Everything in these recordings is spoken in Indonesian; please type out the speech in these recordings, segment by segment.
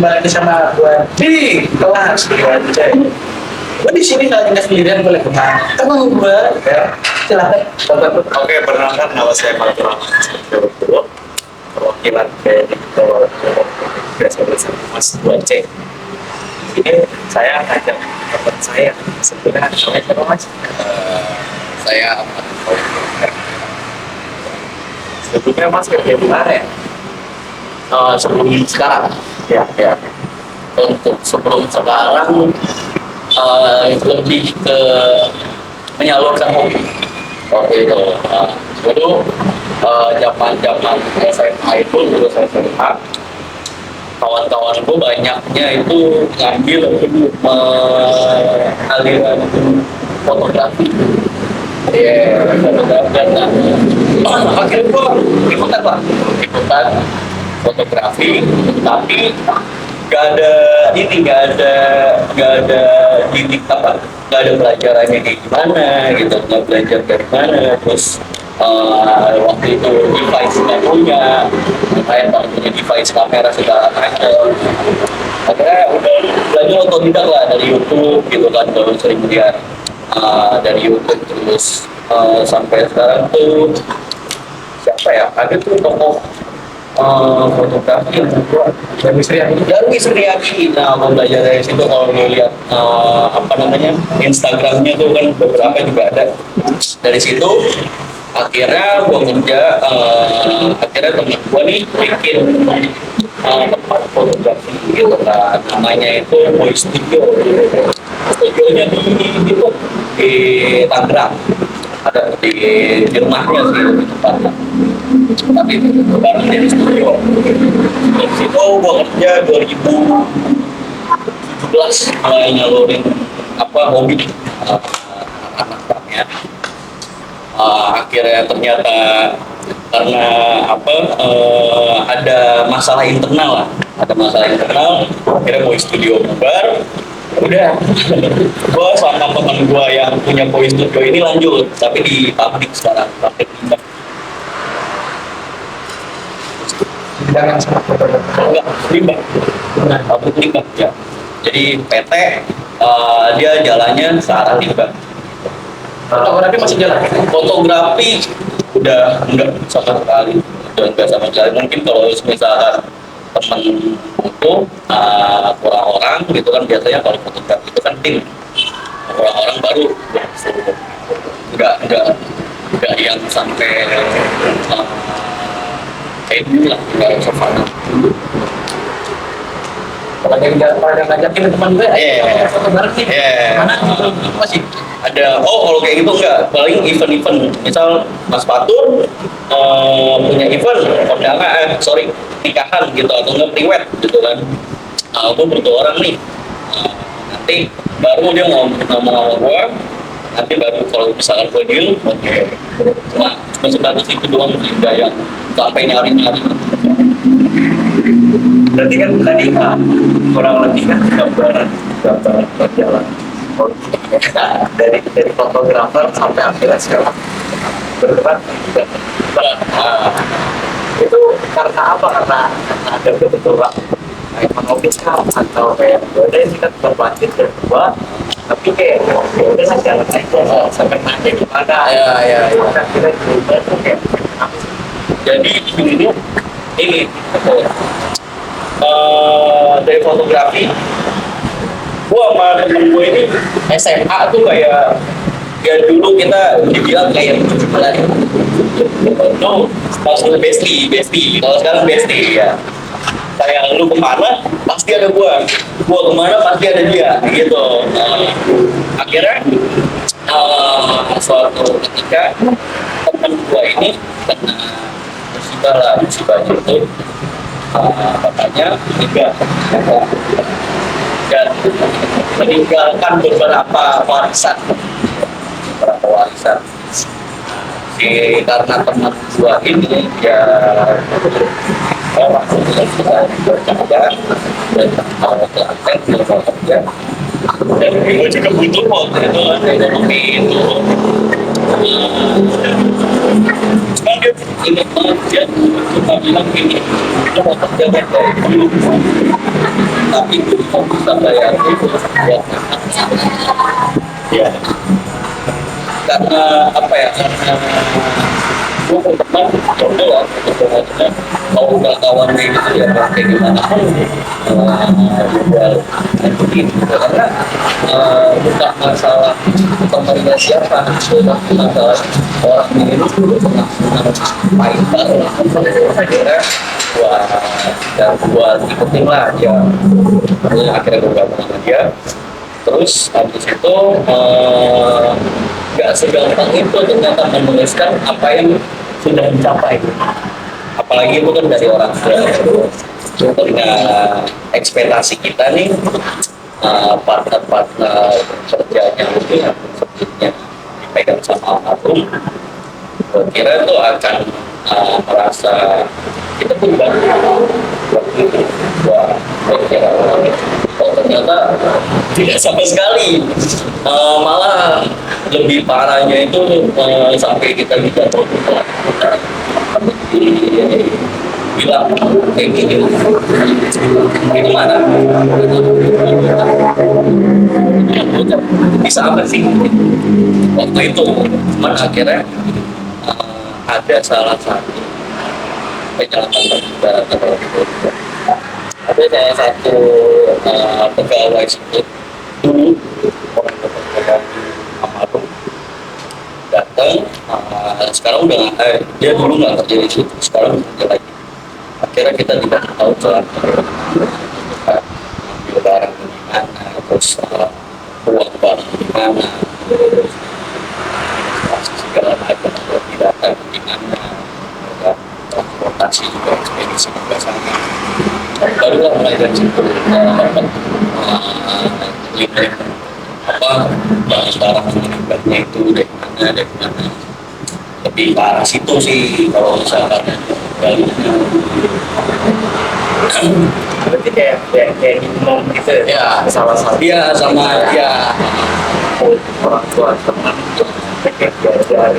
lagi sama gue di kelas gue di sini nggak sendirian boleh kemana teman gue ya silakan. Oke, perkenalkan nama saya Fatur Rahman, perwakilan dari biasa bersama Mas 2C. Ini saya ngajak teman saya sebenarnya namanya siapa Mas? Saya Ahmad. Sebelumnya Mas kerja di mana ya? Sebelum sekarang ya. Untuk sebelum sekarang lebih ke menyalurkan hobi. Waktu itu dulu zaman SMA itu lulus SMA, kawan-kawan gue banyaknya itu ngambil aliran fotografi. Fotografi dan akhirnya gue ikutan fotografi, tapi nggak ada titik apa, nggak ada pelajarannya kayak gimana gitu, nggak belajar dari mana. Terus waktu itu device nggak punya, kayak punya device kamera segala macam. Akhirnya udah belajar otodidak lah dari YouTube gitu kan, baru sering lihat dari YouTube. Terus sampai sekarang tuh siapa ya, ada tuh tokoh fotografi yang kedua Darwis Riyadi. Nah, mau belajar dari situ. Kalau lihat Instagramnya tuh kan beberapa juga ada dari situ. Akhirnya gue kerja, akhirnya temen gue nih bikin tempat fotografi gitu kan, namanya itu Boy Studio. Studionya di Tangerang, ada di rumahnya sih lebih tepatnya, tapi baru dari studio. Dari situ gue kerja 2017 mulai nyalurin hobi anak-anaknya. Akhirnya ternyata karena ada masalah internal, akhirnya Boy Studio bubar. Udah, gue sama teman gue yang punya Boy Studio ini lanjut, tapi di pabrik sekarang, pabrik limbah. Jangan sama Enggak, limbah. Pabrik limbah ya. Jadi PT dia jalannya ke arah limbah. fotografi masih jalan. Fotografi udah enggak sama sekali. Mungkin kalau misalkan temen itu kurang orang gitu kan, biasanya kalau fotografi itu kan tim kurang orang baru enggak yang sampai kayak gitu lah, enggak sofana. Kalau yang ngajakin teman gue, foto bareng nih. Mana gitu masih Ada, kalau kayak gitu enggak, paling event-event, misal Mas Fatur punya event kondangan, nikahan gitu, atau enggak priwet gitu kan, aku butuh orang nih, nanti baru dia ngomong sama gua, nanti baru kalau misalkan gua deal, oke. Cuma sebatas itu doang sih, enggak yang sampai nyari-nyari. Berarti kan tadi kurang lebih kan gambaran berjalan dari fotografer sampai akhirnya sekarang bergerak. itu karena apa? Karena ada kebetulan kayak mengopiskan atau kayak udah ini kan berlanjut kedua, tapi kayak udah sih jalan aja sampai nanya gimana kira-kira berubah tuh kayak apa sih? Jadi ini dari fotografi, gua sama temen gue ini SMA tuh kayak ya dulu kita dibilang kayak cuculan no, maksudnya bestie kalau sekarang bestie ya, kayak lu kemana pasti ada gua kemana pasti ada dia gitu. Akhirnya suatu ketika temen gua ini kena musibahnya itu, bapaknya meninggal dan meninggalkan beberapa warisan. Karena teman gua ini ya orang yang berkerja dan bekerja, dan gue juga butuh waktu itu ekonomi itu. Cuman dia ingat banget dia cuma bilang gini, kita mau kerja baik dulu, tapi kita bisa bayar dulu ya. Ya, karena apa ya, karena gue teman coba lah sebenarnya mau nggak kawan kayak gitu ya kayak gimana pun jual gitu karena bukan masalah temannya siapa, bukan masalah orang ini pahit banget akhirnya gua ikutin lah dia, akhirnya gua gabung sama dia. Terus habis itu nggak segampang itu ternyata menuliskan apa yang sudah dicapai. Apalagi itu kan dari orang tua. Dengan ekspektasi kita nih partner-partner kerjanya itu yang sebelumnya dipegang sama almarhum, kira itu akan merasa kita pun bantu waktu itu buat kira ternyata tidak sama sekali, malah lebih parahnya itu sampai kita bisa bilang kayak gini ini mana bisa apa sih waktu itu. Cuman akhirnya ada salah satu penyelamatan terhadap ada salah satu pegawai sebut dulu orang yang almarhum datang, sekarang udah dia dulu nggak kerja di situ, sekarang kerja lagi. Akhirnya kita tidak tahu jalan ambil barang di mana, terus uang barang di mana, segala macam tidak tahu di mana, transportasi juga ekspedisi juga sama. Barulah mulai dari situ dapat link apa barang-barang meninggalnya itu dari mana lebih ke arah situ sih kalau misalkan dari berarti kayak imam gitu ya salah satu dia sama ya orang tua teman itu kayak belajar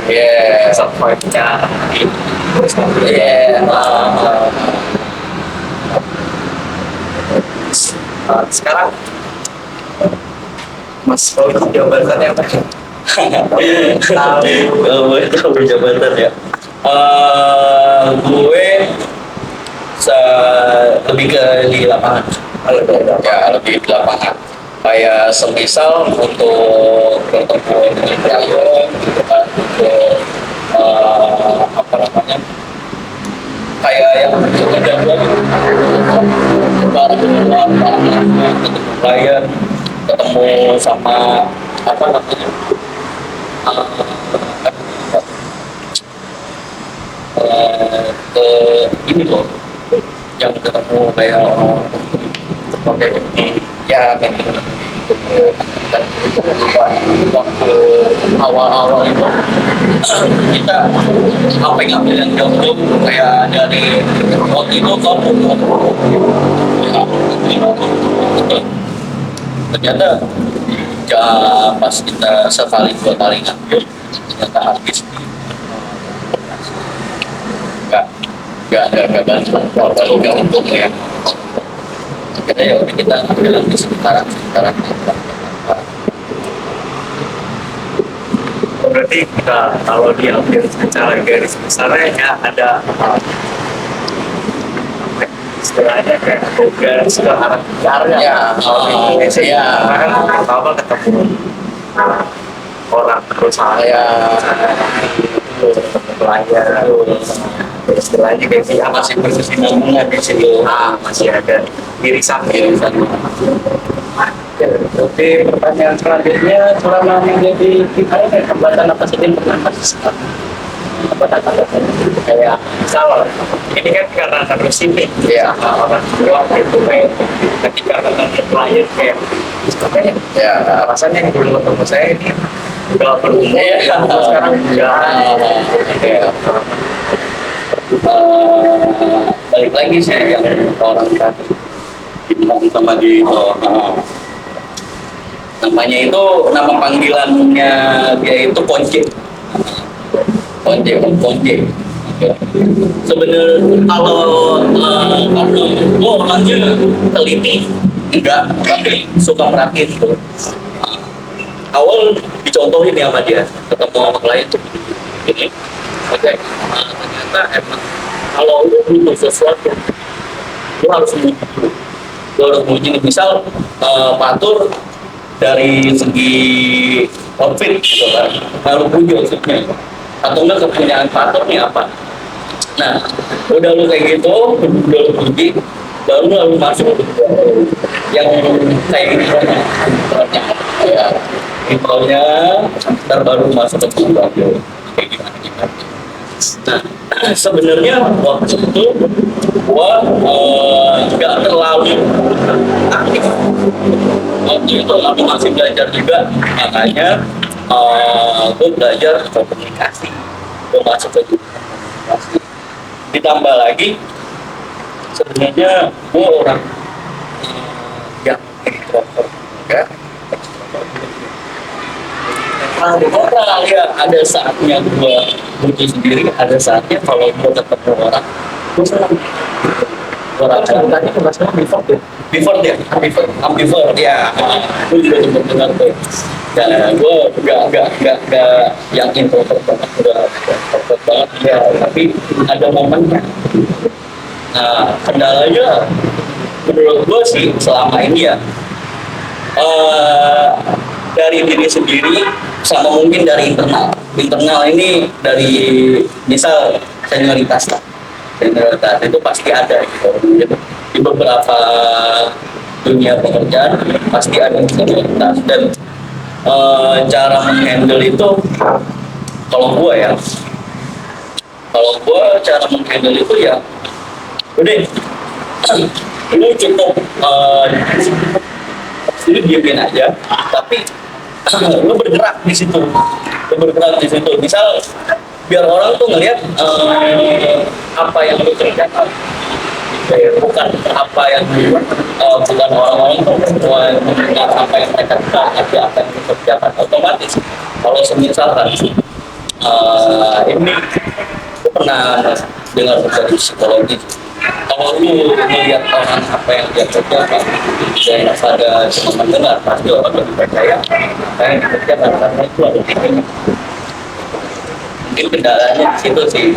survive-nya terus sekarang Mas Paul jabatannya apa? tahu jabatan ya. Gue lebih ke di lapangan, lebih di lapangan. Kayak semisal untuk bertemu dengan klien, untuk apa namanya, kayak yang kejadian barang ketemu klien, ketemu sama apa namanya ke ini loh yang ketemu kayak sebagai ya kayak gitu. Dan waktu awal-awal itu kita apa yang ngambil yang jauh kayak dari waktu itu ternyata pas kita sekali dua kali ngambil ternyata habis nggak bantu nggak untung ya. Kita ya udah kita ambil di sekitaran berarti kita kalau diambil secara garis besarnya ya ada istilahnya kayak tugas ke arah bicaranya ya. karena kan pertama ketemu orang perusahaan pelayan istilahnya kayak sih masih berkesinambungan di situ. Masih ada irisan. Oke, pertanyaan selanjutnya, selama menjadi kita ini hambatan apa saja yang pernah rasakan? Kayak misal ini kan karena terus ini orang tua itu kayak ketika ketemu klien kayak rasanya yang dulu ketemu saya ini udah berumur sekarang udah balik lagi sih yang orang tadi bilang sama dia itu namanya itu nama panggilannya dia itu Ponce. Ya. Sebenarnya kalau karena gue orangnya teliti, enggak, tapi suka merhatiin gitu. Awal dicontohin ya sama dia, ketemu sama klien tuh ini, oke, ternyata emang kalau lu butuh sesuatu, lu harus muji dulu. Lu harus muji, misal patur dari segi outfit gitu kan, harus puji outfitnya, atau enggak kepunyaan patur nih apa. Nah, udah lu kayak gitu, udah lu puji, baru lu masuk yang kayak gini ya, intronya, ntar baru masuk ke tujuan kayak gimana gimana. Nah, sebenarnya waktu itu gua nggak terlalu aktif. Waktu itu aku masih belajar juga, makanya gua belajar komunikasi. Gua masuk ke komunikasi. Ditambah lagi, sebenarnya gua orang yang introvert juga. Orang ya, ada saatnya gue butuh sendiri, ada saatnya kalau gue ketemu orang gue senang. Orang Tadi bahasanya before ya. ambivert ya, gue juga sempat dengar tuh. Ya, gue gak yang introvert banget, udah introvert banget ya, tapi ada momennya. Nah, kendalanya menurut gue sih selama ini ya, dari diri sendiri sama mungkin dari internal ini, dari misal senioritas lah, senioritas itu pasti ada gitu. Di beberapa dunia pekerjaan pasti ada senioritas, dan cara menghandle itu, kalau gue ya, cara menghandle itu ya udah, lu cukup lu diemin aja, tapi lu bergerak di situ, misal biar orang tuh ngelihat apa yang lu kerjakan, bukan apa yang bukan orang-orang tuh mendengar apa yang mereka kerjakan, tapi apa yang lu kerjakan. Otomatis kalau misalkan ini aku pernah dengar dari psikologi, kalau lu melihat orang apa yang dia kerjakan dan ada cuma mendengar, pasti orang lebih percaya apa yang dikerjakan, karena itu ada titiknya. Mungkin kendalanya di situ sih.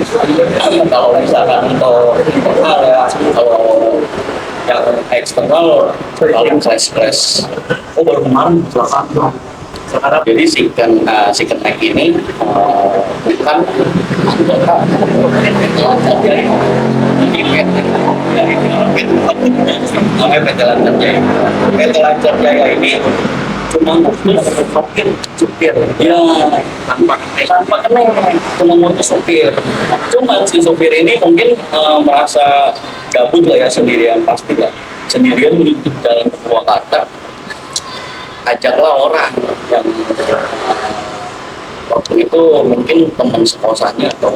Kalau misalkan untuk hal ya, kalau yang eksternal paling clash. Oh, baru kemarin kecelakaan. Sekarang jadi si Kenek ini bukan anggota dari namanya PT Lancar Jaya. PT Lancar Jaya ini cuma ngurus supir ya, tanpa kenal, cuma ngurus supir. Cuma si supir ini mungkin merasa gabut lah ya, sendirian, pasti lah sendirian di jalan ke Purwakarta. Ajaklah orang yang waktu itu mungkin teman sekosannya atau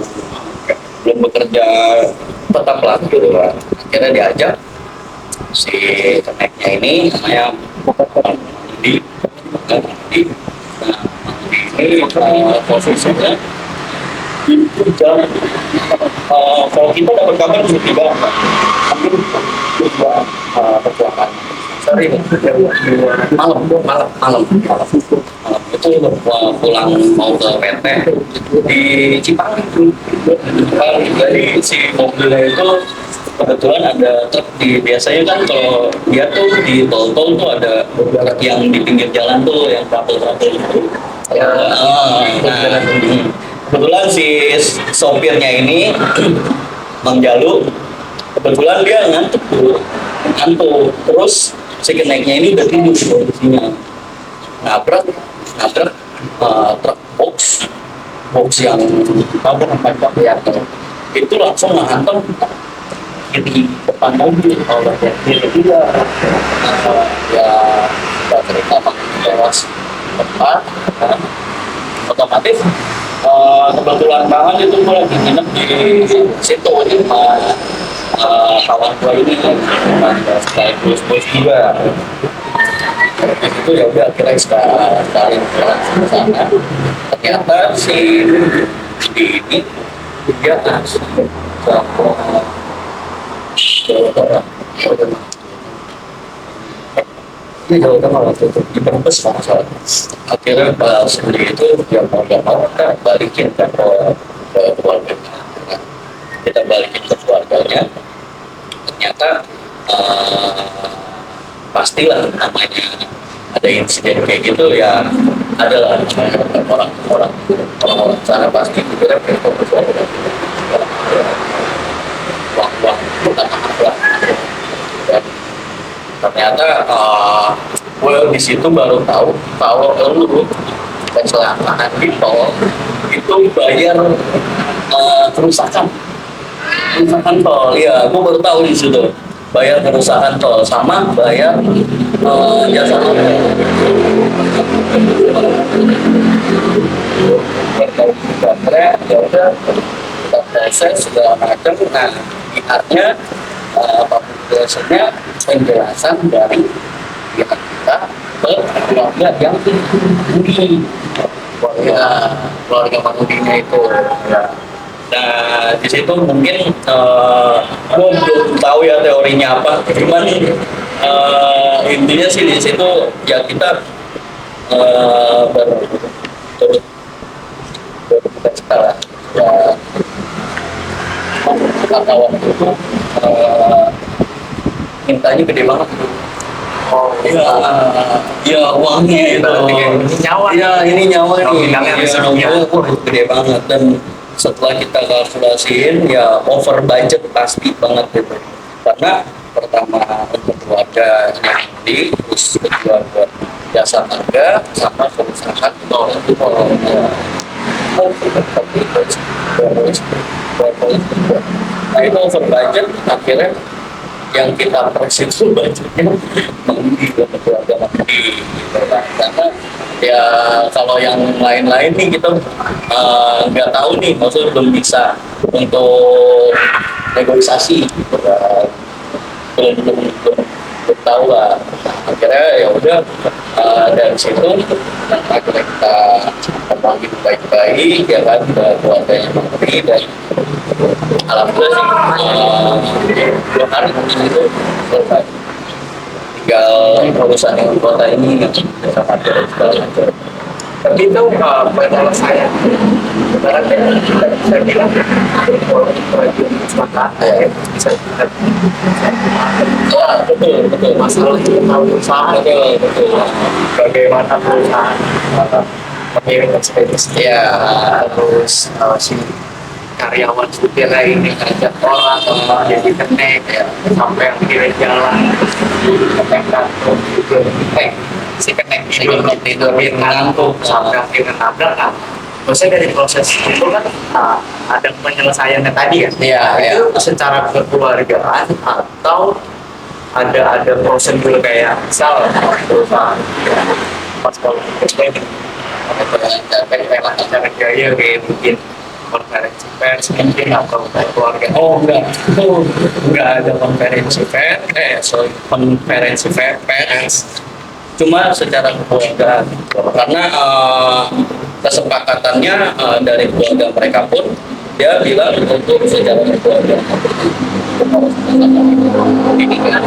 belum bekerja tetap lah gitu kan. Akhirnya diajak si Keneknya ini, namanya Mandi. Nah, ini posisinya itu jam, kalau kita dapat kabar tiba mungkin dua kecelakaan. Sorry, malam itu pulang mau ke PT di Cipali. Jadi si mobilnya itu kebetulan ada truk biasanya kan kalau dia tuh di tol-tol tuh ada truk yang di pinggir jalan tuh yang rapel-rapel itu. Kebetulan si sopirnya ini Bang Jalu, kebetulan dia ngantuk, terus si Keneknya ini udah tidur posisinya, nabrak truk box yang kabur 4 bak ya, itu langsung menghantam di depan mobil. Kalau bagian kiri dia ya nggak cerita tewas depan, otomatis kebetulan banget itu gue lagi nginep di situ di kawan gue ini kayak bos juga. Itu ya udah akhirnya sekali jalan ke sana, ternyata si ini dia sama Jawa Tengah. Ini Jawa Tengah waktu itu di Brebes kalau nggak salah. Akhirnya pas beli itu dia mau nggak mau kan balikin ke keluarganya. Kita balikin ke keluarganya. Ternyata pastilah namanya ada insiden kayak gitu ya, adalah orang-orang sana pasti pikirnya kayak wah dan ternyata gue di situ baru tahu kalau lu kecelakaan di tol itu bayar kerusakan tol. Ya gue baru tahu di situ bayar kerusakan tol sama bayar jasa marga. Baterai ya udah kita proses segala macam. Nah artinya biasanya penjelasan dari pihak kita ke keluarga yang mengemudi, keluarga pengemudinya itu ya. Nah di situ mungkin gue belum tahu ya teorinya apa, cuman intinya sih di situ ya kita berturut berduka ya, karena waktu itu mintanya gede banget. Oh, ya uangnya itu. Ini nyawa. Ya ini nyawa nih. Nominalnya Ya, besarnya. nominalnya gede banget dan setelah kita kalkulasiin ya over budget pasti banget gitu. Karena pertama untuk keluarga yang di, terus kedua buat jasa marga sama kerusakan tol. Nah itu over budget akhirnya yang kita proses itu budgetnya mengundi ke keluarga mengundi gitu kan. Karena ya kalau yang lain-lain nih kita nggak tahu nih, maksudnya belum bisa untuk negosiasi gitu kan. Belum tahu lah. Akhirnya ya udah dari situ akhirnya kita panggil baik-baik ya kan ke keluarganya mengundi dan alhamdulillah sih 2 hari itu selesai. Tinggal urusan yang kota ini yang sama ada segala macam. Tapi itu penyelesaian ibaratnya kita bisa bilang kalau baju kecelakaan bisa kita Ya betul masalah itu tahu usaha betul. bagaimana perusahaan mengirim ekspedisi Ya terus si karyawan supirnya ini ngajak orang jadi kenek ya sampai akhirnya jalan kenek kantung gitu si kenek tidur ngantuk sampai akhirnya nabrak kan. Maksudnya dari proses itu kan ada penyelesaiannya tadi kan. Iya, Itu secara kekeluargaan atau ada prosedur kayak misal perusahaan pas kalau ekspedisi acara gaya kayak mungkin konferensi pers mungkin atau keluarga. oh enggak ada konferensi pers, cuma secara keluarga karena kesepakatannya dari keluarga mereka pun dia bilang untuk secara keluarga ini kan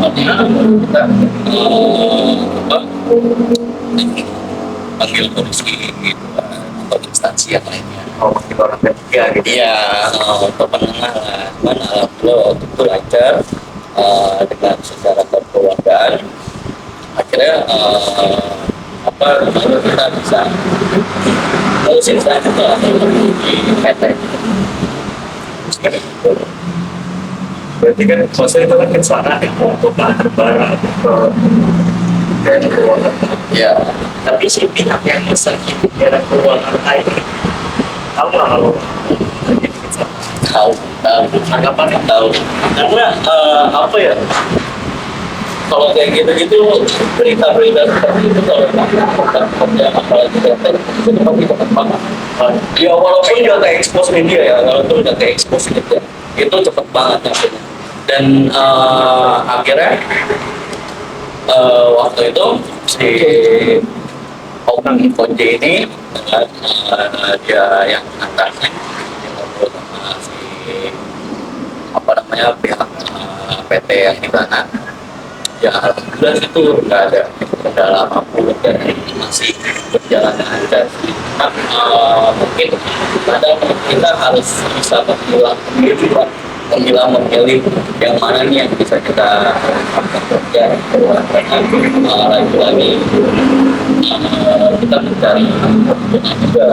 artinya kita panggil polisi gitu kan, atau instansi yang lainnya. Manggil orang ketiga gitu. Iya, untuk penengah lah. Cuman alhamdulillah waktu itu lancar dengan secara kekeluargaan. Akhirnya kita bisa ngurusin selanjutnya di PT. Berarti kan maksudnya itu kan kecelakaan ya, untuk barang dan keuangan. Ya, Tapi si pihak yang besar itu daerah keuangan lain tahu nggak kalau ini kecelakaan? tahu. Anggapan Tahu. Karena apa ya? Kalau kayak gitu-gitu berita-berita seperti itu kalau ya apalagi itu pasti cepat banget. Ya walaupun nggak ke-expose media ya, walaupun nggak ke-expose media, itu cepet banget hasilnya. Dan akhirnya waktu itu si Om Konje ini dia yang atasnya ngobrol sama si apa namanya pihak PT yang di sana. Ya alhamdulillah itu nggak ada kendala apapun dan masih berjalan lancar. Nah, mungkin kadang kita harus bisa memilih yang mana nih yang bisa kita kerja karena lagi-lagi kita mencari juga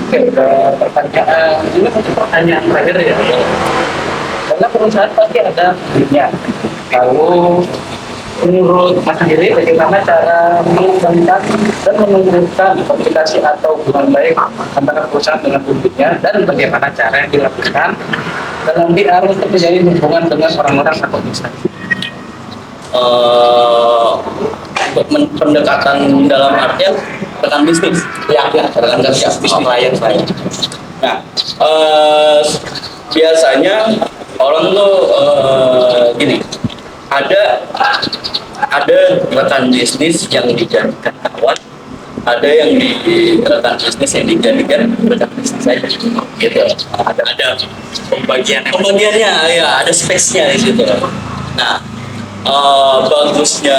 Oke, pertanyaan ini untuk pertanyaan terakhir ya. Karena perusahaan pasti ada duitnya. Lalu menurut Mas sendiri bagaimana cara mengembangkan dan menumbuhkan komunikasi atau hubungan baik antara perusahaan dengan publiknya dan bagaimana cara yang dilakukan dalam PR untuk menjadi hubungan dengan orang-orang atau bisa. Pendekatan dalam artian rekan bisnis Ya, rekan kerja, klien saya. nah biasanya orang tuh gini ada rekan bisnis yang dijadikan kawan, ada yang di rekan bisnis yang dijadikan rekan bisnis saja gitu. Ada pembagiannya ya, ada space-nya di situ. Nah, bagusnya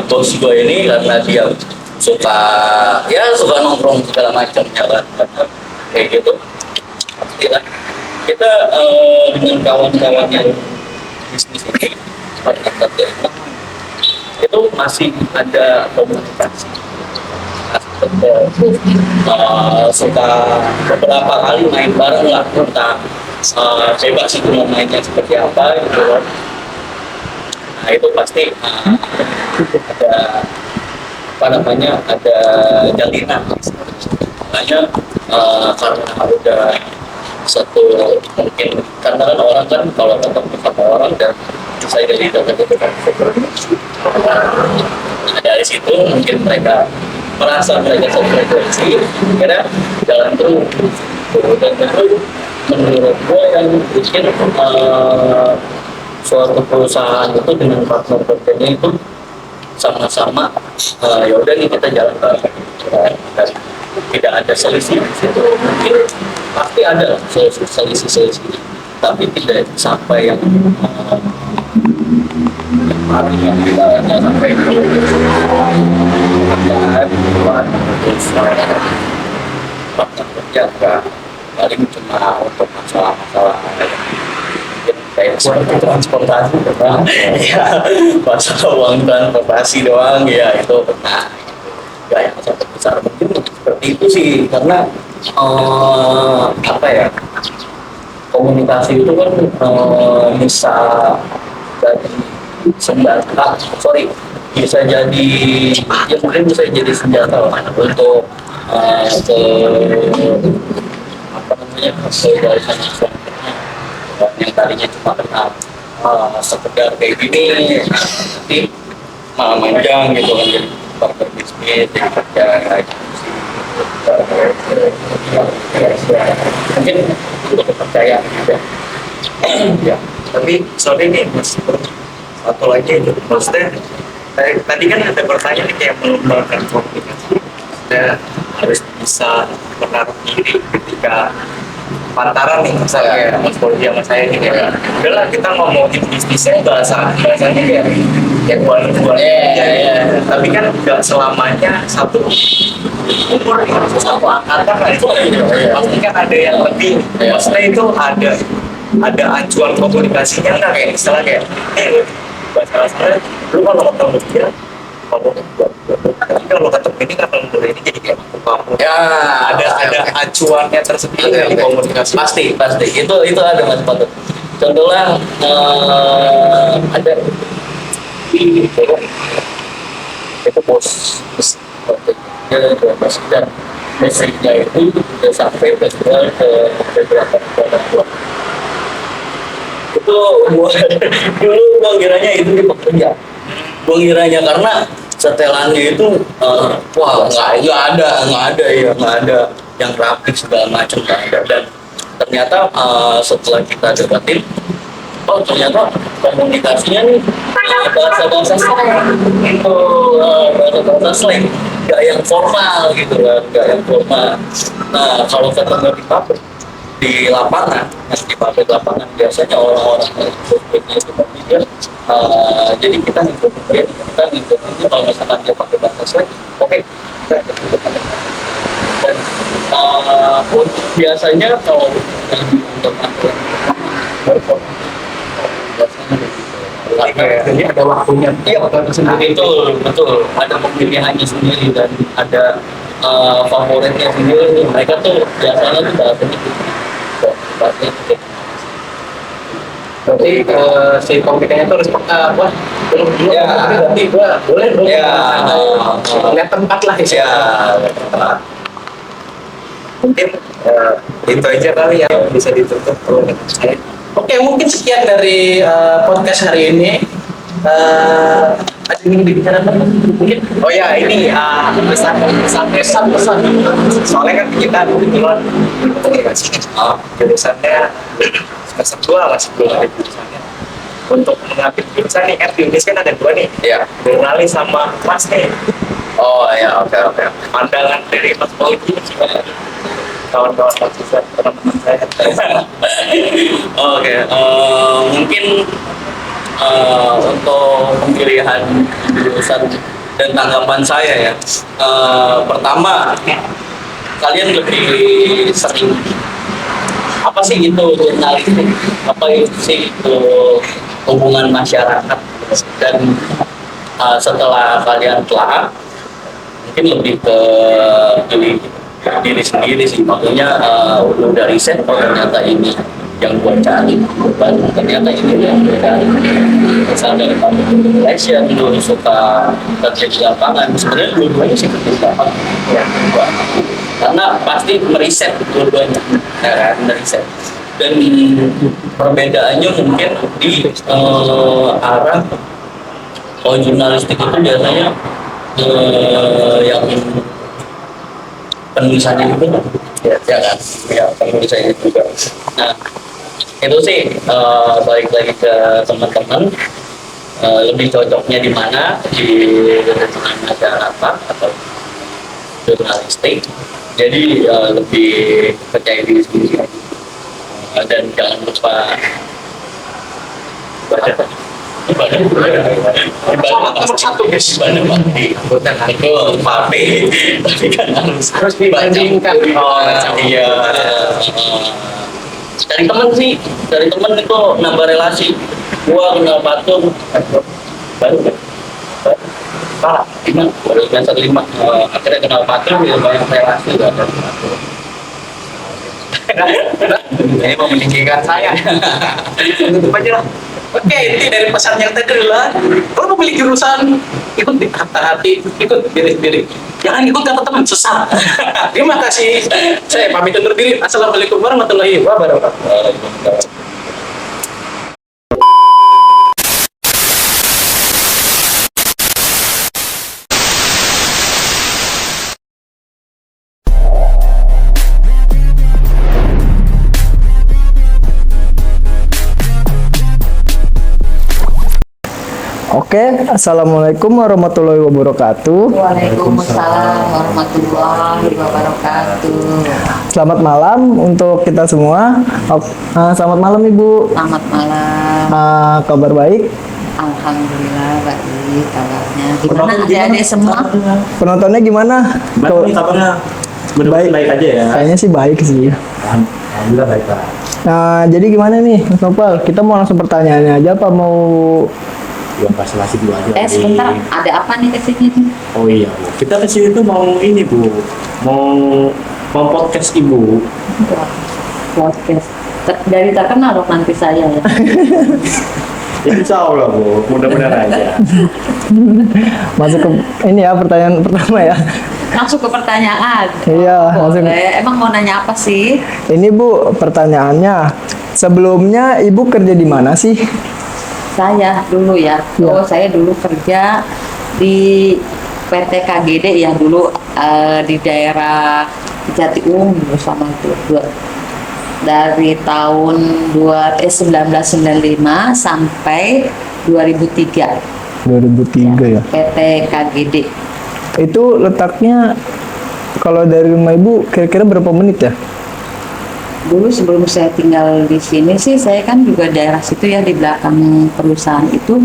bos gue ini karena dia suka nongkrong segala macam ya kan, kayak gitu. Pastilah kita dengan kawan-kawan yang bisnis ini itu masih ada komunikasi. Suka beberapa kali main bareng lah, kita bebas itu mau mainnya seperti apa gitu kan. Nah itu pasti ada ada jalinan. Makanya karena udah satu mungkin karena kan orang kan kalau ketemu sama orang dan saya dari dekat itu kan dari situ mungkin mereka merasa mereka sefrekuensi kira jalan terus dan itu menurut gue yang bikin suatu perusahaan itu dengan partner kerjanya itu sama-sama ya udah nih kita jalan bareng dan tidak ada selisih di situ. Mungkin pasti ada selisih tapi tidak sampai yang artinya kita hanya sampai itu buat partner kerja paling cuma untuk masalah kayak seperti transportasi doang ya, masalah uang transportasi doang ya, itu pernah gak yang sampai besar. Mungkin seperti itu sih karena apa ya, komunikasi itu kan bisa jadi senjata, bisa jadi ya mungkin bisa jadi senjata lah untuk ke apa namanya dari yang tadinya cuma kenal sekedar kayak gini nanti malah panjang gitu kan, jadi partner bisnis jadi kerja mungkin untuk kepercayaan ya. Ya, tapi sorry nih mas, satu lagi itu maksudnya tadi kan ada pertanyaan nih kayak mengembangkan komunikasi, dan harus bisa menaruh diri ketika pantaran nih misalnya mas Polji sama saya nih kayak udahlah kita ngomongin bisnisnya bahasanya kayak buat tapi kan nggak selamanya satu umur nih, satu angkatan lah itu pasti kan ada yang lebih, maksudnya itu ada acuan komunikasinya nggak, kayak misalnya kayak bahasa lu kalau ketemu dia kalau ketemu ini kan kalau ini jadi kayak kamu Ya, ada acuannya tersendiri dari komunikasi. pasti itu ada mas Patut. Contohnya ada itu bos dia dan mesinnya itu udah sampai festival ke beberapa negara. Itu dulu gua kiranya itu di pekerja, gua kiranya karena setelannya itu wah nggak ada yang rapi segala macam, nggak ada. Dan ternyata setelah kita debatin, oh ternyata komunikasinya nih bahasa slang itu, bahasa slang nggak yang formal gitu kan, nggak yang formal. Nah kalau ketemu di pabrik, di lapangan, yang di pabrik lapangan biasanya orang-orang yang itu dia jadi kita ngikutin dia, kalau misalkan dia pakai bahasa slang, oke, kita ikutin. Dan biasanya kalau untuk aturan berformal, biasanya Jadi ada waktunya. iya betul betul, ada pemilihannya sendiri dan ada favoritnya sendiri. Mereka tuh biasanya tuh bahasanya gitu. Berarti si komputernya itu respect wah belum Ya. berarti gua boleh Ya. lihat tempat lah Ya, Mungkin itu aja kali yang bisa ditutup kalau menurut saya. Oke, mungkin sekian dari podcast hari ini. Ada yang dibicarakan mungkin? Oh ya, ini pesan soalnya kan kita kebetulan jurusannya semester 2 masih belum ada jurusannya. Untuk mengambil jurusan nih, di Indonesia kan ada 2 nih, ya. jurnalis sama mas nih. Oh ya, oke. Pandangan dari mas politik gimana? Kawan-kawan mahasiswa, teman-teman saya. Oke, mungkin untuk pemilihan jurusan dan tanggapan saya ya, pertama kalian lebih sering apa sih itu jurnalistik, apa sih itu hubungan masyarakat, dan setelah kalian telah mungkin lebih ke diri sendiri sih, makanya udah riset oh ternyata ini yang gue cari, bukan ternyata ini yang gue cari. Misalnya dari public relation, lu suka kerja di lapangan, sebenarnya dua-duanya sih kerja di lapangan ya, karena pasti meriset dua-duanya, ya kan, meriset. Dan perbedaannya mungkin di arah kalau jurnalistik itu biasanya yang penulisannya juga ya kan, ya penulisannya juga. Nah itu sih balik lagi ke teman-teman, lebih cocoknya di mana, di hubungan masyarakat atau jurnalistik. Jadi lebih percaya diri sendiri, dan jangan lupa ibadah Nomor 1 guys. ibadah bakti, betul tapi kan harus dibandingkan. Oh iya, dari temen sih, dari temen itu nambah relasi. Gua kenal Patung baru baru semester 5, akhirnya kenal Patung, ya banyak relasi kan. Ini mau meninggikan saya. Tutup aja lah. Oke, inti dari pesan yang tadi adalah kalau memilih jurusan, ikut di hati, ikut diri. Jangan ikut kata teman, sesat. Terima kasih. Saya pamit undur diri. Assalamualaikum warahmatullahi wabarakatuh. Oke, assalamualaikum warahmatullahi wabarakatuh. Waalaikumsalam warahmatullahi wabarakatuh. Selamat malam untuk kita semua. Selamat malam Ibu. Selamat malam. Kabar baik. Alhamdulillah baik kabarnya. Gimana adik-adik semua? Penontonnya gimana? Kabarnya baik aja ya. Kayaknya sih baik sih. Alhamdulillah baik Pak. Nah, jadi gimana nih, Mas Nopal? Kita mau langsung pertanyaannya aja apa mau Ya basa-basi dulu aja. Sebentar, ada apa nih kesini nih? Oh iya, Bu. Kita kesini tuh mau ini, Bu. Mau podcast Ibu. Podcast. Dari terkenal loh nanti saya ya. Ya insya Allah, Bu. Mudah-mudahan aja. masuk ke ini ya pertanyaan pertama ya? Langsung ke pertanyaan. Iya, langsung. Boleh. Emang mau nanya apa sih? Ini Bu, pertanyaannya. Sebelumnya Ibu kerja di mana sih? Saya dulu ya. Oh, saya dulu kerja di PT KGD yang dulu di daerah Jatiung bersama itu. Dari tahun 1995 sampai 2003. 2003 ya. PT KGD. Itu letaknya kalau dari rumah ibu kira-kira berapa menit ya? Dulu sebelum saya tinggal di sini sih, saya kan juga daerah situ ya, di belakang perusahaan itu.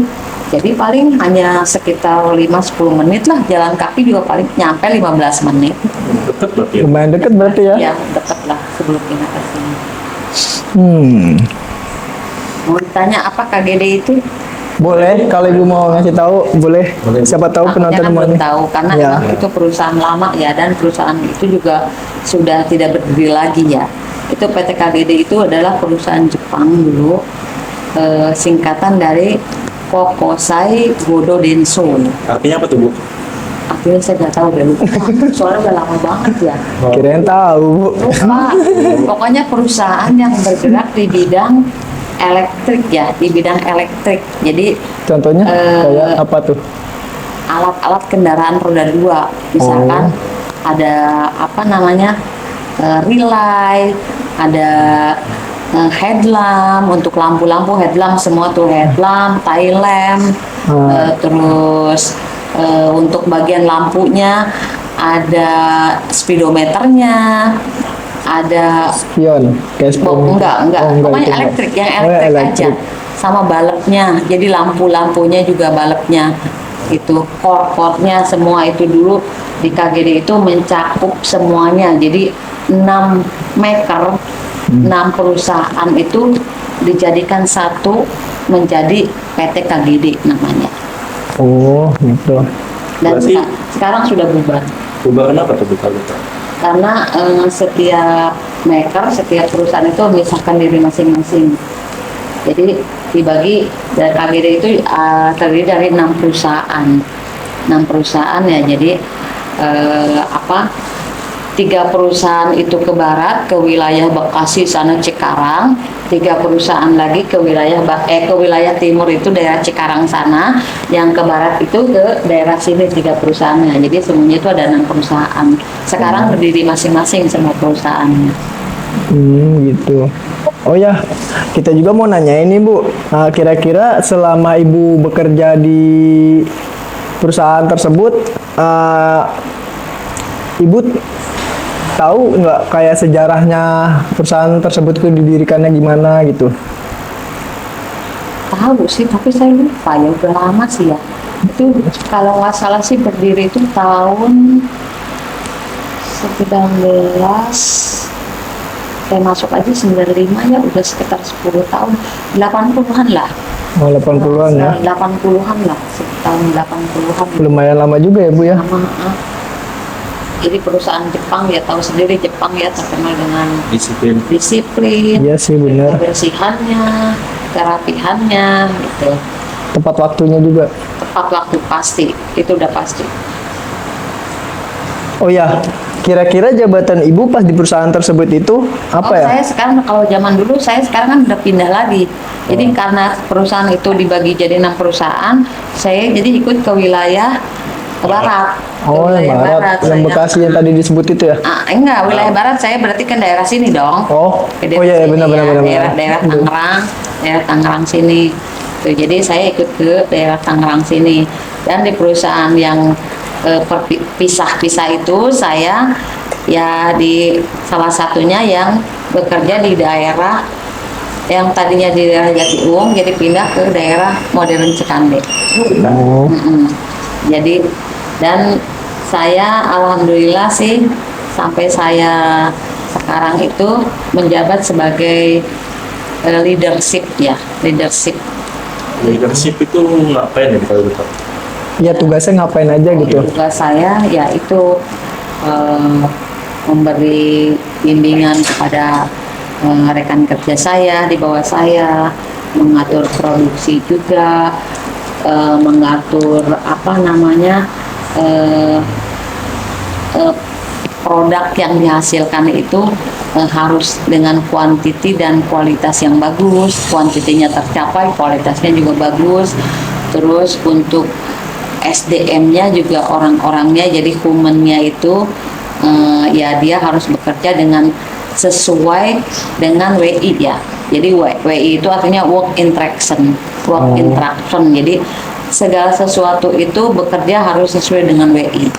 Jadi paling hanya sekitar 5-10 menit lah, jalan kaki juga paling nyampe 15 menit. Dekat berarti ya. Lumayan dekat berarti ya? Ya, dekat lah sebelum pindah ke sini. Mau ditanya apa KGD itu? Boleh, kalau ibu mau ngasih tahu, boleh. Siapa tahu Takutnya penonton kan belum semuanya. tahu, karena Ya. emang itu perusahaan lama ya, dan perusahaan itu juga sudah tidak berdiri lagi ya. Itu PT KGD itu adalah perusahaan Jepang dulu, singkatan dari Kokusai Godo Denso. Artinya apa tuh Bu? Akhirnya saya nggak tahu deh, lupa. Soalnya udah lama banget ya. Kirain tahu, Bu. Lupa. Pokoknya perusahaan yang bergerak di bidang elektrik ya, di bidang elektrik. Jadi Contohnya kayak apa tuh? alat-alat kendaraan roda 2, misalkan ada apa namanya, relay, ada headlamp untuk lampu-lampu, headlamp semua tuh, headlamp, tail lamp, terus untuk bagian lampunya ada speedometernya, ada Spion, kayak spion. enggak, Oh, pokoknya itu enggak. elektrik, yang Oh, ya, elektrik aja, elektrik. sama balepnya, jadi lampunya juga balepnya, itu core-core-nya semua itu dulu di KGD itu mencakup semuanya, jadi 6 maker, 6 perusahaan itu dijadikan satu menjadi PT KGD namanya, Oh, gitu. dan Berarti- sekarang sudah bubar. Bubar kenapa tuh Bu? Karena setiap maker, setiap perusahaan itu memisahkan diri masing-masing. Jadi dibagi, dari KGD itu terdiri dari 6 perusahaan. 6 perusahaan ya, jadi 3 perusahaan itu ke barat, ke wilayah Bekasi sana Cikarang, 3 perusahaan lagi ke wilayah ke wilayah timur itu daerah Cikarang sana, yang ke barat itu ke daerah sini 3 perusahaannya. Jadi semuanya itu ada 6 perusahaan. Sekarang berdiri masing-masing semua perusahaannya. Gitu. Oh ya, kita juga mau nanya ini Bu. Nah, kira-kira selama Ibu bekerja di perusahaan tersebut, Ibu tahu nggak kayak sejarahnya perusahaan tersebut itu didirikannya gimana gitu? Tahu sih, tapi saya lupa ya, udah lama sih ya. Itu kalau nggak salah sih berdiri itu tahun 19, saya masuk aja 95 ya, udah sekitar 10 tahun, 80-an lah. Oh, 80-an ya. 80-an lah, tahun 80-an. Lumayan lama juga ya Bu ya. Lama. Jadi perusahaan Jepang ya, tahu sendiri Jepang ya, terkenal dengan Disiplin. disiplin, Iya sih benar. kebersihannya, kerapihannya gitu. Tepat waktunya juga. Tepat waktu pasti, itu udah pasti. Oh ya, kira-kira jabatan Ibu pas di perusahaan tersebut itu apa ya? Saya sekarang, kalau zaman dulu saya sekarang kan udah pindah lagi. Jadi karena perusahaan itu dibagi jadi 6 perusahaan, saya jadi ikut ke wilayah barat. Ke Oh, yang wilayah barat, yang saya. Bekasi yang tadi disebut itu ya? Enggak, wilayah barat saya berarti kan daerah sini dong. Oh, Ke oh iya daerah benar sini benar ya, benar. daerah Tangerang sini. Tuh, jadi saya ikut ke daerah Tangerang sini, dan di perusahaan yang pisah-pisah itu saya ya di salah satunya yang bekerja di daerah yang tadinya di daerah Jatiuwung, jadi pindah ke daerah modern Cikande. Oh, Jadi, dan saya alhamdulillah sih sampai saya sekarang itu menjabat sebagai leadership ya, leadership. Leadership itu ngapain ya kalau gitu? ya tugasnya ngapain aja gitu? Tugas saya yaitu memberi bimbingan kepada rekan kerja saya di bawah saya, mengatur produksi juga, mengatur apa namanya produk yang dihasilkan itu harus dengan kuantiti dan kualitas yang bagus. Kuantitinya tercapai, kualitasnya juga bagus. Terus untuk SDM-nya juga, orang-orangnya, jadi human-nya itu ya dia harus bekerja dengan sesuai dengan WI ya. Jadi WI itu artinya work interaction, Oh. Jadi segala sesuatu itu bekerja harus sesuai dengan WI.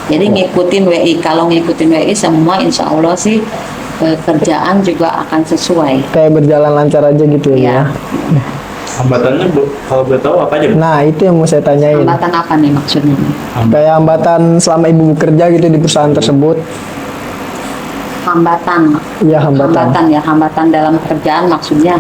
Jadi ngikutin WI. Kalau ngikutin WI semua insya Allah sih kerjaan juga akan sesuai. Kayak berjalan lancar aja gitu ya. Iya. Hambatannya kalau boleh tahu apa aja Bu? Nah, itu yang mau saya tanyain. Hambatan apa nih maksudnya? Kayak hambatan selama ibu bekerja gitu di perusahaan tersebut. Hambatan. Iya, hambatan. Hambatan ya, hambatan dalam pekerjaan maksudnya.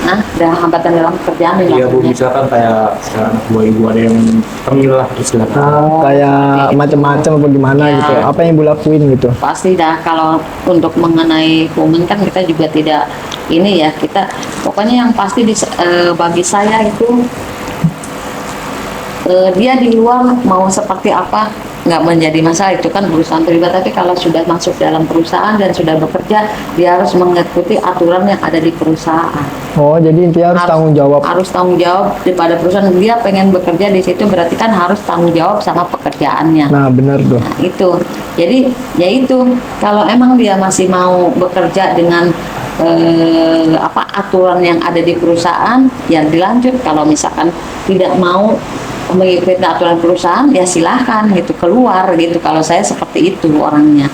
Nah, ada hambatan dalam pekerjaan nih Iya Bu, maksudnya. misalkan kayak anak buah ibu ada yang tengil lah istilahnya. Nah, kayak seperti itu. macam-macam apa gimana Ya. gitu. Apa yang ibu lakuin gitu? Pasti dah, kalau untuk mengenai women kan kita juga tidak ini ya, kita pokoknya yang pasti bagi saya itu dia di luar mau seperti apa nggak menjadi masalah, itu kan urusan pribadi. Tapi kalau sudah masuk dalam perusahaan dan sudah bekerja, dia harus mengikuti aturan yang ada di perusahaan. Oh, jadi intinya harus tanggung jawab. Harus tanggung jawab pada perusahaan. Dia pengen bekerja di situ berarti kan harus tanggung jawab sama pekerjaannya. Nah, benar tuh. Nah, itu. Jadi ya itu, kalau emang dia masih mau bekerja dengan aturan yang ada di perusahaan, ya dilanjut. Kalau misalkan tidak mau mengikuti aturan perusahaan, ya silahkan gitu, keluar gitu. Kalau saya seperti itu orangnya.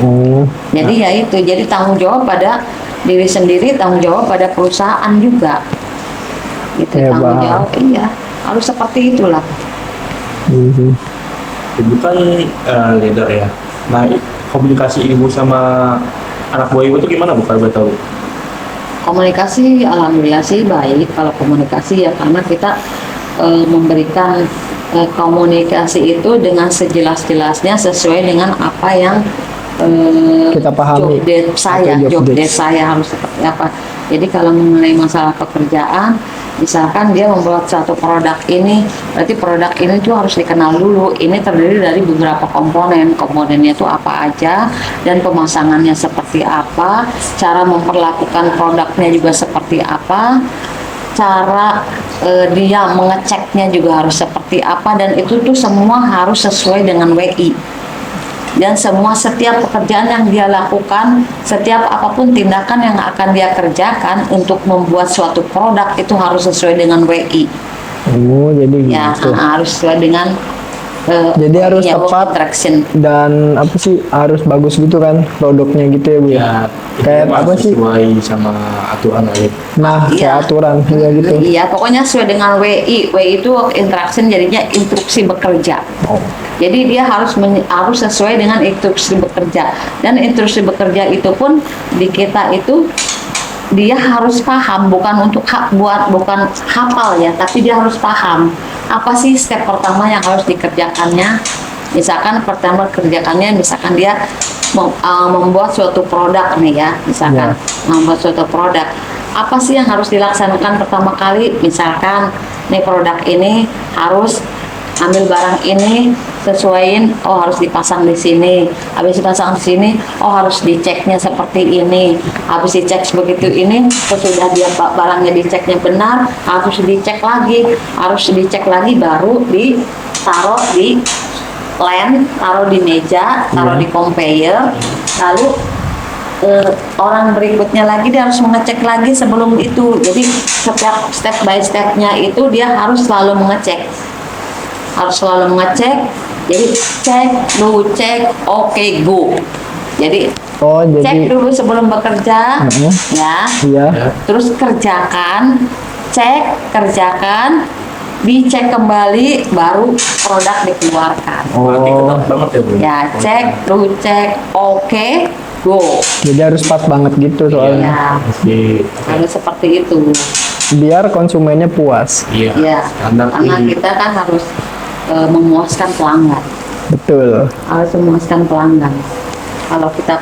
Oh, Jadi ya itu, jadi tanggung jawab pada diri sendiri, tanggung jawab pada perusahaan juga. Gitu, tanggung Hebat. jawab, iya. Harus seperti itulah. mhm. Ibu kan leader ya. Nah, komunikasi ibu sama anak buah ibu itu gimana Bu kalau boleh tahu? Komunikasi alhamdulillah sih baik. Kalau komunikasi ya karena kita memberikan komunikasi itu dengan sejelas-jelasnya sesuai dengan apa yang Kita pahami. job desk saya, Atau job job desk. desk saya harus seperti apa. Jadi kalau mengenai masalah pekerjaan, misalkan dia membuat satu produk ini, berarti produk ini tuh harus dikenal dulu. Ini terdiri dari beberapa komponen. Komponennya itu apa aja dan pemasangannya seperti apa, cara memperlakukan produknya juga seperti apa, cara dia mengeceknya juga harus seperti apa, dan itu tuh semua harus sesuai dengan WI. Dan setiap pekerjaan yang dia lakukan, setiap apapun tindakan yang akan dia kerjakan untuk membuat suatu produk itu harus sesuai dengan WI. Oh, jadi Ya, gitu. harus sesuai dengan Jadi harus WI-nya, work tepat. instruction. Dan apa sih, harus bagus gitu kan produknya gitu ya Bu ya? Kayak itu apa sih? sesuai sama aturan lah ya. Nah, Iya. kayak aturan ya gitu. Iya, pokoknya sesuai dengan WI. WI itu work instruction, jadinya instruksi bekerja. Oh. Jadi dia harus sesuai dengan instruksi bekerja. Dan instruksi bekerja itu pun di kita itu dia harus paham, bukan untuk bukan hafal ya, tapi dia harus paham apa sih step pertama yang harus dikerjakannya. Misalkan pertama kerjakannya, misalkan dia membuat suatu produk nih ya, misalkan membuat suatu produk, apa sih yang harus dilaksanakan pertama kali? Misalkan nih produk ini harus ambil barang ini, sesuaiin, oh harus dipasang di sini, habis dipasang di sini, oh harus diceknya seperti ini, habis dicek begitu ini, sesudah dia barangnya diceknya benar, harus dicek lagi, baru ditaruh di lem, taruh di meja, taruh di conveyor, lalu orang berikutnya lagi dia harus mengecek lagi sebelum itu. Jadi setiap step by stepnya itu dia harus selalu mengecek. Jadi cek, oke, go. Jadi Oh, cek jadi dulu sebelum bekerja, ya. iya. Terus kerjakan, kerjakan, dicek kembali, baru produk dikeluarkan. Berarti Oh, ketat banget ya Bu. Ya, cek, oke, go. jadi harus pas banget gitu soalnya. Ya, Mesti harus seperti itu. Biar konsumennya puas. iya. Ya, Standar karena ini. kita kan harus memuaskan pelanggan. Betul. Harus memuaskan pelanggan. Kalau kita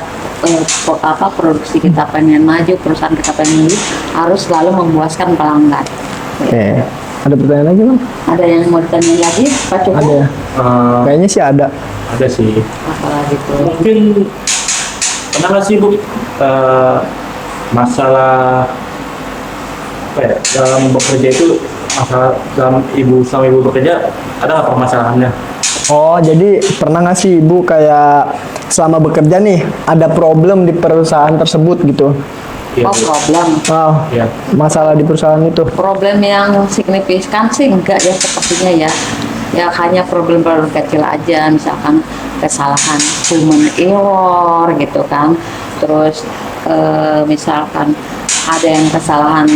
produksi kita pengen maju, perusahaan kita pengen maju, harus selalu memuaskan pelanggan. Oke. Ada pertanyaan lagi, Bang? Ada yang mau ditanya lagi? Pak Cukup? Ada. Kayaknya sih ada. Ada sih. Apalagi tuh? Mungkin pernah nggak sih Bu masalah apa ya, dalam bekerja itu, masalah dalam sama ibu bekerja ada nggak permasalahannya? Oh, jadi pernah nggak sih Ibu kayak selama bekerja nih ada problem di perusahaan tersebut gitu? Iya, Oh, Bu. problem. Oh, Iya. masalah di perusahaan itu. Problem yang signifikan sih enggak ya sepertinya ya. ya hanya problem-problem kecil aja, misalkan kesalahan human error gitu kan, terus misalkan ada yang kesalahan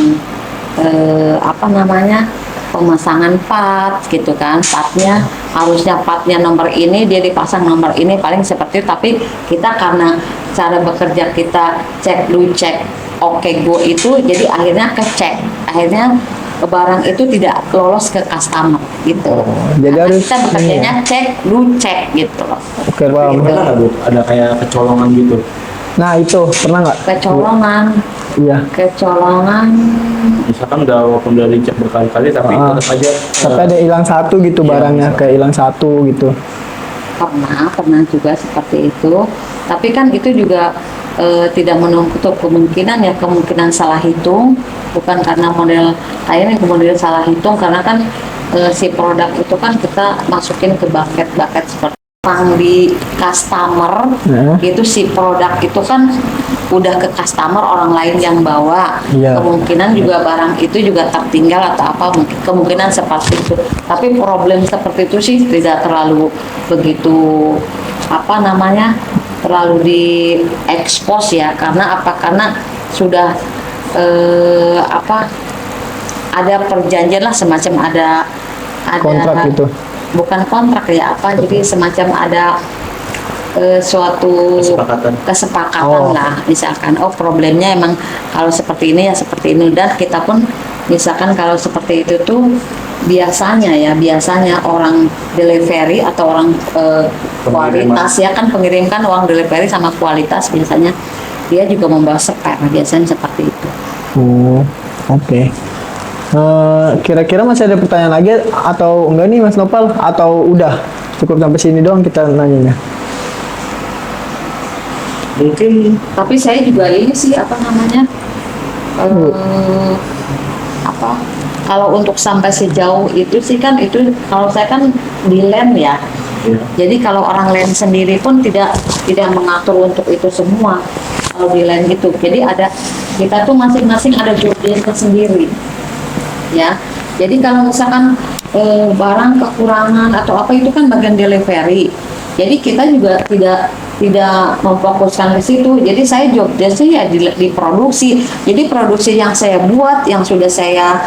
apa namanya pemasangan part gitu kan, partnya harusnya partnya nomor ini dia dipasang nomor ini, paling seperti itu. Tapi kita karena cara bekerja kita cek do cek oke go itu, jadi akhirnya kecek, akhirnya barang itu tidak lolos ke customer gitu. Jadi Karena harus kita bekerjanya cek do cek gitu loh. Oke, paham. Pernah nggak Bu ada kayak kecolongan gitu? Nah itu pernah nggak? Kecolongan, Iya. kecolongan. Misalkan walaupun udah dicek berkali-kali tapi Ah. tetap aja Sampai ada hilang satu gitu Iya, barangnya, bisa. kayak hilang satu gitu. Pernah juga seperti itu. Tapi kan itu juga tidak menutup kemungkinan ya, kemungkinan salah hitung, bukan karena model kayaknya model salah hitung, karena kan si produk itu kan kita masukin ke bucket seperti yang di customer. Nah. Itu si produk itu kan udah ke customer, orang lain yang bawa. Iya. Kemungkinan juga barang itu juga tertinggal atau apa, mungkin kemungkinan seperti itu. Tapi problem seperti itu sih tidak terlalu begitu apa namanya terlalu diekspos ya. Karena apa, karena sudah apa ada perjanjian lah, semacam ada Kontrak gitu. bukan kontrak ya, apa, jadi semacam ada suatu kesepakatan Oh. lah, misalkan oh problemnya emang kalau seperti ini ya seperti ini, dan kita pun misalkan kalau seperti itu tuh biasanya orang delivery atau orang kualitas ya kan, pengirimkan uang delivery sama kualitas biasanya dia juga membawa spare, biasanya seperti itu. Oh, oke. Kira-kira masih ada pertanyaan lagi atau enggak nih Mas Nopal? Atau udah cukup sampai sini doang kita nanyanya? mungkin Tapi saya juga ini sih apa namanya apa, kalau untuk sampai sejauh itu sih kan, itu kalau saya kan di land ya, ya, jadi kalau orang land sendiri pun tidak mengatur untuk itu semua kalau di land gitu. Jadi ada, kita tuh masing-masing ada job desk sendiri ya. Jadi kalau misalkan barang kekurangan atau apa itu kan bagian delivery. Jadi kita juga tidak memfokuskan ke situ. Jadi saya job desk-nya ya di produksi. Jadi produksi yang saya buat, yang sudah saya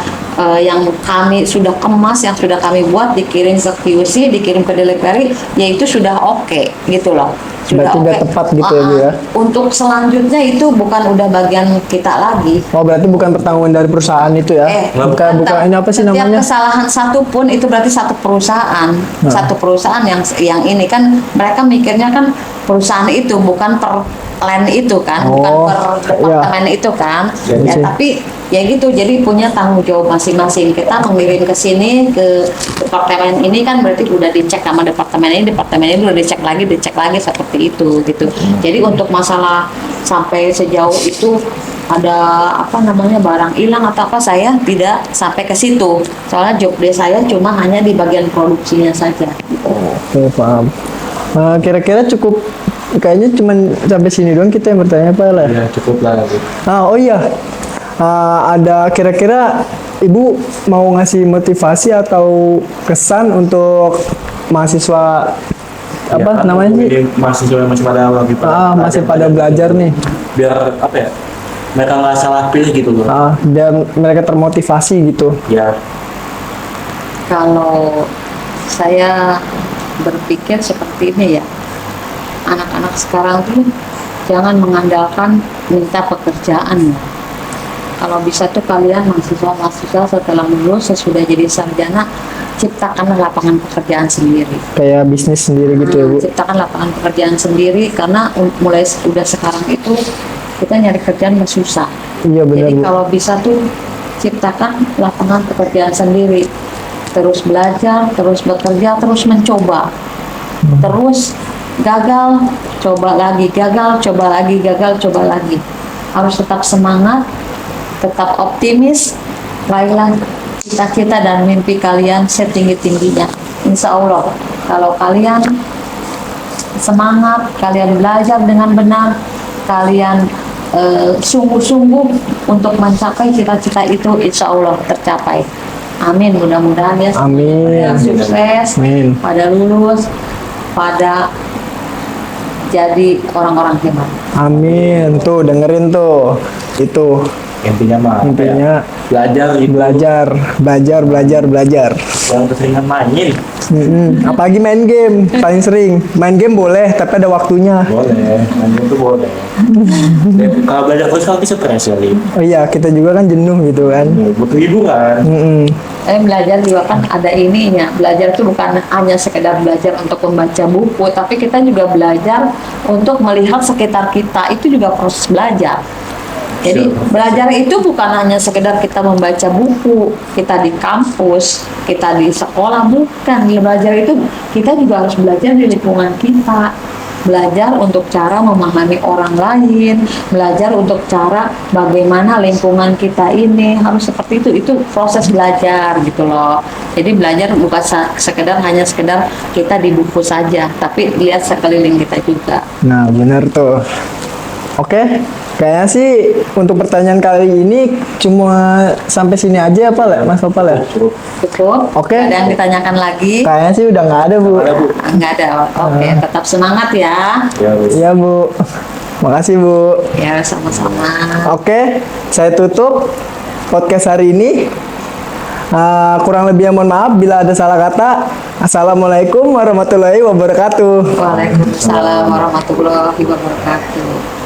yang kami sudah kemas, yang sudah kami buat, dikirim ke QC, dikirim ke delivery, ya itu sudah oke gitu loh. Sudah Berarti udah oke. tepat gitu ya, Bu, ya? Untuk selanjutnya itu bukan udah bagian kita lagi. Oh, berarti bukan pertanggungan dari perusahaan itu ya? Bukan ini apa sih Setiap namanya? kesalahan satu pun itu berarti satu perusahaan, Nah. satu perusahaan yang ini kan mereka mikirnya kan perusahaan itu bukan per land itu kan, bukan Oh, per departemen itu kan. Jadi Ya, sih. tapi ya gitu, jadi punya tanggung jawab masing-masing. Kita mengirim ke sini ke departemen ini kan berarti udah dicek sama departemen ini udah dicek lagi seperti itu gitu. Jadi untuk masalah sampai sejauh itu ada apa namanya barang hilang atau apa, saya tidak sampai ke situ. Soalnya job desk saya cuma hanya di bagian produksinya saja. Oke, paham. Kira-kira cukup, kayaknya cuman sampai sini doang kita yang bertanya Pak lah. ya cukup lah Bu. Oh iya, ada kira-kira Ibu mau ngasih motivasi atau kesan untuk mahasiswa Ya, apa kan namanya sih? ini mahasiswa yang masih pada lagi Masih pada belajar nih. biar apa ya, mereka nggak salah pilih gitu loh. Dan mereka termotivasi gitu. Ya, Kalau saya berpikir seperti ini ya, anak-anak sekarang tuh jangan mengandalkan minta pekerjaan ya. Kalau bisa tuh kalian mahasiswa setelah lulus sesudah jadi sarjana, ciptakanlah lapangan pekerjaan sendiri. Kayak bisnis sendiri gitu ya Bu. Ciptakan lapangan pekerjaan sendiri, karena mulai udah sekarang itu kita nyari kerjaan susah. Iya benar Jadi Bu. kalau bisa tuh ciptakan lapangan pekerjaan sendiri, terus belajar, terus bekerja, terus mencoba, terus gagal, coba lagi, gagal, coba lagi, gagal, coba lagi. Harus tetap semangat, tetap optimis, raihlah cita-cita dan mimpi kalian setinggi-tingginya. Insya Allah, kalau kalian semangat, kalian belajar dengan benar, kalian sungguh-sungguh untuk mencapai cita-cita itu, insya Allah tercapai. Amin, mudah-mudahan ya Amin. pada sukses, Amin. pada lulus, pada jadi orang-orang hebat. Amin. Tuh dengerin tuh. Itu Intinya mah apa ya? intinya Belajar ibu. belajar. Yang keseringan main. Apalagi main game paling sering. Main game boleh tapi ada waktunya. Boleh, main itu boleh. Kalau belajar terus kan bisa stres ya, Lim. Oh iya, kita juga kan jenuh gitu kan. Butuh hiburan. Mm-mm. Belajar juga kan ada ininya. Belajar itu bukan hanya sekedar belajar untuk membaca buku, tapi kita juga belajar untuk melihat sekitar kita. Itu juga proses belajar. Jadi belajar itu bukan hanya sekedar kita membaca buku, kita di kampus, kita di sekolah, bukan. Belajar itu kita juga harus belajar di lingkungan kita. Belajar untuk cara memahami orang lain, belajar untuk cara bagaimana lingkungan kita ini harus seperti itu proses belajar gitu loh. Jadi belajar bukan hanya sekedar kita di buku saja, tapi lihat sekeliling kita juga. Nah, benar tuh. Oke, kayaknya sih untuk pertanyaan kali ini cuma sampai sini aja apa lah, Mas Opal ya? Cukup. Oke. Ada yang ditanyakan lagi? Kayaknya sih udah nggak ada, Bu. Nggak ada. Oke, tetap semangat ya. Ya, wis. Iya, Bu. Makasih, Bu. Ya, sama-sama. Oke, saya tutup podcast hari ini. Kurang lebihnya mohon maaf bila ada salah kata. Assalamualaikum warahmatullahi wabarakatuh. Waalaikumsalam warahmatullahi wabarakatuh.